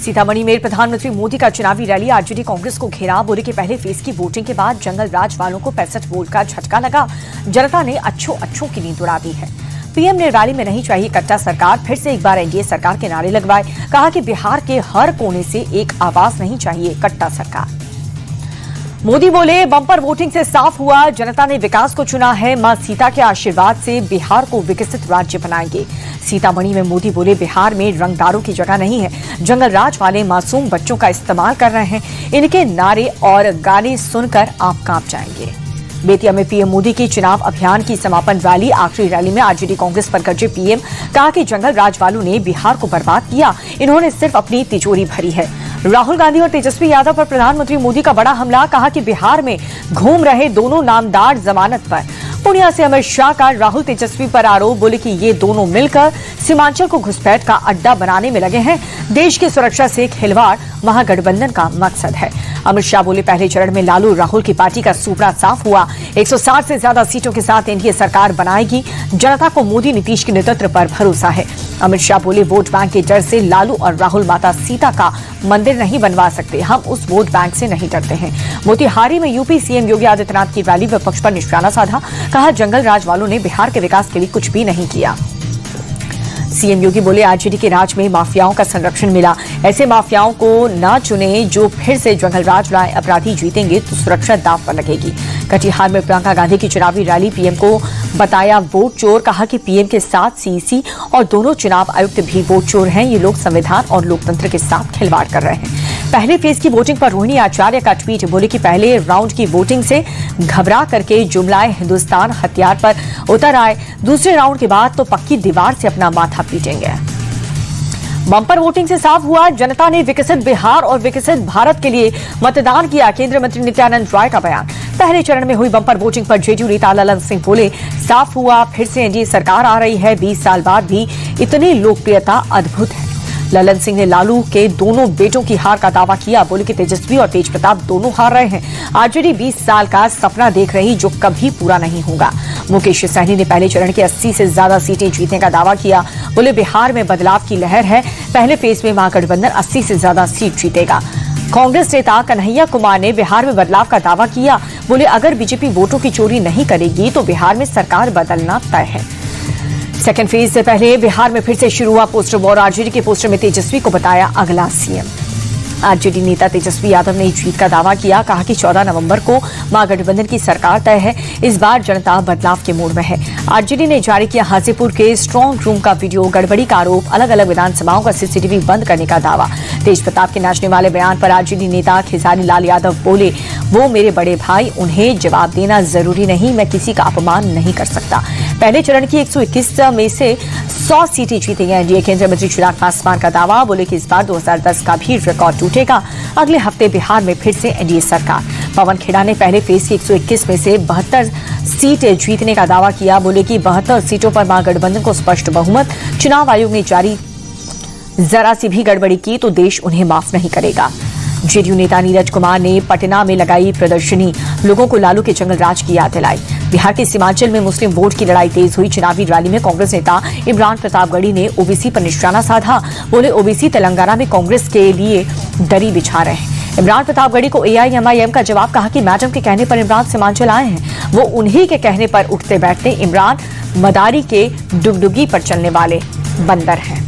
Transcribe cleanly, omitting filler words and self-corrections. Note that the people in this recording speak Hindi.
सीतामढ़ी में प्रधानमंत्री मोदी का चुनावी रैली। आरजेडी कांग्रेस को घेरा। बोले कि पहले फेज की वोटिंग के बाद जंगल राज वालों को 65 वोट का झटका लगा। जनता ने अच्छों की नींद उड़ा दी है। पीएम ने रैली में नहीं चाहिए कट्टा सरकार, फिर से एक बार एनडीए सरकार के नारे लगवाए। कहा कि बिहार के हर कोने से एक आवाज नहीं चाहिए कट्टा सरकार। मोदी बोले बम्पर वोटिंग से साफ हुआ, जनता ने विकास को चुना है। मां सीता के आशीर्वाद से बिहार को विकसित राज्य बनाएंगे। सीतामढ़ी में मोदी बोले बिहार में रंगदारों की जगह नहीं है। जंगल राज वाले मासूम बच्चों का इस्तेमाल कर रहे हैं। इनके नारे और गाने सुनकर आप कांप जाएंगे। बेतिया में पीएम मोदी की चुनाव अभियान की समापन रैली। आखिरी रैली में आरजेडी कांग्रेस पर गरजे पीएम। कहा कि जंगल राज वालों ने बिहार को बर्बाद किया, इन्होंने सिर्फ अपनी तिजोरी भरी है। राहुल गांधी और तेजस्वी यादव पर प्रधानमंत्री मोदी का बड़ा हमला। कहा कि बिहार में घूम रहे दोनों नामदार जमानत पर। पुनिया से अमित शाह का राहुल तेजस्वी पर आरोप। बोले कि ये दोनों मिलकर सीमांचल को घुसपैठ का अड्डा बनाने में लगे हैं। देश की सुरक्षा से खिलवाड़ महागठबंधन का मकसद है। अमित शाह बोले पहले चरण में लालू राहुल की पार्टी का सूपड़ा साफ हुआ। 160 से ज्यादा सीटों के साथ एनडीए सरकार बनाएगी। जनता को मोदी नीतीश के नेतृत्व पर भरोसा है। अमित शाह बोले वोट बैंक के डर से लालू और राहुल माता सीता का मंदिर नहीं बनवा सकते। हम उस वोट बैंक से नहीं डरते हैं। मोतिहारी में यूपी सीएम योगी आदित्यनाथ की रैली विपक्ष पर निशाना साधा। कहा जंगल राज वालों ने बिहार के विकास के लिए कुछ भी नहीं किया। सीएम योगी बोले आरजेडी के राज में माफियाओं का संरक्षण मिला। ऐसे माफियाओं को न चुने जो फिर से जंगल राज लाए। अपराधी जीतेंगे तो सुरक्षा दांव पर लगेगी। कटिहार में प्रियंका गांधी की चुनावी रैली। पीएम को बताया वोट चोर। कहा कि पीएम के साथ सीईसी और दोनों चुनाव आयुक्त भी वोट चोर हैं। ये लोग संविधान और लोकतंत्र के साथ खिलवाड़ कर रहे हैं। पहले फेज की वोटिंग पर रोहिणी आचार्य का ट्वीट। बोले कि पहले राउंड की वोटिंग से घबरा करके जुमलाए हिंदुस्तान हथियार पर उतर आए। दूसरे राउंड के बाद तो पक्की दीवार से अपना माथा पीटेंगे। बम्पर वोटिंग से साफ हुआ, जनता ने विकसित बिहार और विकसित भारत के लिए मतदान किया। केंद्रीय मंत्री नित्यानंद राय का बयान। पहले चरण में हुई बम्पर वोटिंग पर जेडीयू नेता ललन सिंह बोले साफ हुआ, फिर से एनडीए सरकार आ रही है। 20 साल बाद भी इतनी लोकप्रियता अद्भुत है। ललन सिंह ने लालू के दोनों बेटों की हार का दावा किया। बोले कि तेजस्वी और तेज प्रताप दोनों हार रहे हैं। आरजेडी 20 साल का सपना देख रही जो कभी पूरा नहीं होगा। मुकेश सहनी ने पहले चरण की 80 से ज्यादा सीटें जीतने का दावा किया। बोले बिहार में बदलाव की लहर है। पहले फेज में महागठबंधन 80 से ज्यादा सीट जीतेगा। कांग्रेस नेता कन्हैया कुमार ने बिहार में बदलाव का दावा किया। बोले अगर बीजेपी वोटों की चोरी नहीं करेगी तो बिहार में सरकार बदलना तय है। सेकेंड फेज से पहले बिहार में फिर से शुरू हुआ पोस्टर वॉर। आरजेडी के पोस्टर में तेजस्वी को बताया अगला सीएम। आरजेडी नेता तेजस्वी यादव ने जीत का दावा किया। कहा कि 14 नवंबर को महागठबंधन की सरकार तय है। इस बार जनता बदलाव के मूड में है। आरजेडी ने जारी किया हाजीपुर के स्ट्रांग रूम का वीडियो। गड़बड़ी का आरोप। अलग अलग विधानसभाओं का सीसीटीवी बंद करने का दावा। तेज प्रताप के नाचने वाले बयान पर आरजेडी नेता खेसारी लाल यादव बोले वो मेरे बड़े भाई, उन्हें जवाब देना जरूरी नहीं। मैं किसी का अपमान नहीं कर सकता। पहले चरण की 121 में से 100 सीटें जीतेंगे एनडीए। केंद्रीय मंत्री चिराग पासवान का दावा। बोले कि इस बार 2010 का भी रिकॉर्ड टूटेगा। अगले हफ्ते बिहार में फिर से एनडीए सरकार। पवन खेड़ा ने पहले फेज की 121 में से 72 सीटें जीतने का दावा किया। बोले कि 72 सीटों पर महागठबंधन को स्पष्ट बहुमत। चुनाव आयोग ने जारी जरा सी भी गड़बड़ी की तो देश उन्हें माफ नहीं करेगा। जेडीयू नेता नीरज कुमार ने पटना में लगाई प्रदर्शनी। लोगों को लालू के जंगल राज की याद दिलाई। बिहार के सीमांचल में मुस्लिम वोट की लड़ाई तेज हुई। चुनावी रैली में कांग्रेस नेता इमरान प्रतापगढ़ी ने ओबीसी पर निशाना साधा। बोले ओबीसी तेलंगाना में कांग्रेस के लिए दरी बिछा रहे हैं। इमरान प्रतापगढ़ी को एआईएमआईएम का जवाब। कहा कि मैडम के कहने पर इमरान सीमांचल आए हैं। वो उन्हीं के कहने पर उठते बैठते। इमरान मदारी के डुगडुगी पर चलने वाले बंदर हैं।